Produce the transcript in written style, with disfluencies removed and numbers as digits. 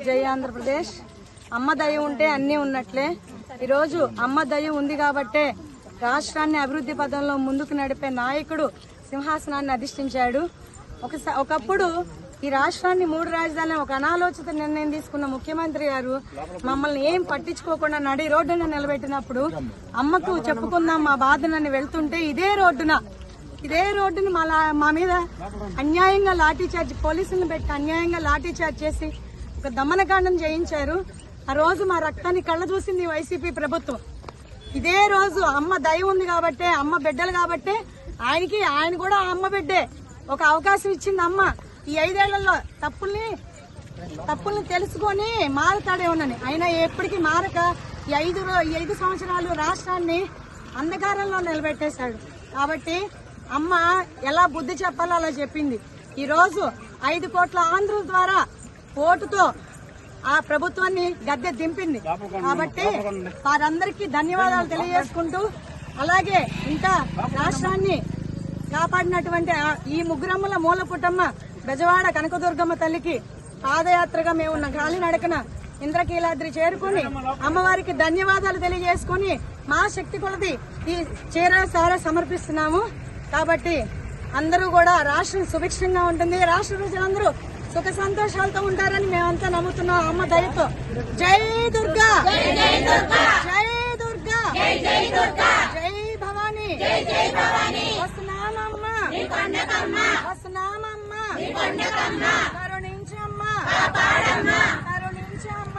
జై ఆంధ్రప్రదేశ్. అమ్మ దయ ఉంటే అన్నీ ఉన్నట్లే. ఈరోజు అమ్మ దయ ఉంది కాబట్టే రాష్ట్రాన్ని అభివృద్ధి పదంలో ముందుకు నడిపే నాయకుడు సింహాసనాన్ని అధిష్ఠించాడు. ఒకప్పుడు ఈ రాష్ట్రాన్ని 3 రాజధానులు ఒక అనాలోచిత నిర్ణయం తీసుకున్న ముఖ్యమంత్రి గారు మమ్మల్ని ఏం పట్టించుకోకుండా నడి రోడ్డున నిలబెట్టినప్పుడు అమ్మకు చెప్పుకుందాం మా బాధనని వెళ్తుంటే ఇదే రోడ్డును మా మీద అన్యాయంగా లాఠీచార్జ్, పోలీసులను పెట్టి అన్యాయంగా లాఠీచార్జ్ చేసి ఒక దమనకాండం చేయించారు. ఆ రోజు మా రక్తాన్ని కళ్ళ చూసింది వైసీపీ ప్రభుత్వం. ఇదే రోజు అమ్మ దయ ఉంది కాబట్టే, అమ్మ బిడ్డలు కాబట్టే ఆయన కూడా అమ్మ బిడ్డే ఒక అవకాశం ఇచ్చింది అమ్మ. ఈ 5 ఏళ్లలో తప్పుల్ని తెలుసుకొని మారుతాడేమోనని. అయినా ఎప్పటికీ మారక ఈ 5 సంవత్సరాలు రాష్ట్రాన్ని అంధకారంలో నిలబెట్టేశాడు. కాబట్టి అమ్మ ఎలా బుద్ధి చెప్పాలో అలా చెప్పింది. ఈ రోజు 5 కోట్ల ఆంధ్రుల ద్వారా ఓటుతో ఆ ప్రభుత్వాన్ని గద్దె దింపింది. కాబట్టి వారందరికీ ధన్యవాదాలు తెలియజేసుకుంటూ, అలాగే ఇంకా రాష్ట్రాన్ని కాపాడినటువంటి ఈ ముగ్గురమ్మల మూల పుట్టమ్మ బెజవాడ కనకదుర్గమ్మ తల్లికి పాదయాత్రగా మేము కాలినడకన ఇంద్రకీలాద్రి చేరుకుని అమ్మవారికి ధన్యవాదాలు తెలియజేసుకుని మా శక్తి కొలది ఈ చీర సమర్పిస్తున్నాము. కాబట్టి అందరూ కూడా రాష్ట్రం సుభిక్షంగా ఉంటుంది, రాష్ట్ర ప్రజలందరూ సుఖ సంతోషాలతో ఉంటారని మేమంతా నమ్ముతున్నాం అమ్మ దయతో. జై దుర్గా, జై దుర్గా, జై భవానీ. వస్తున్నామమ్మ, కరుణించమ్మ, కరుణించమ్మ.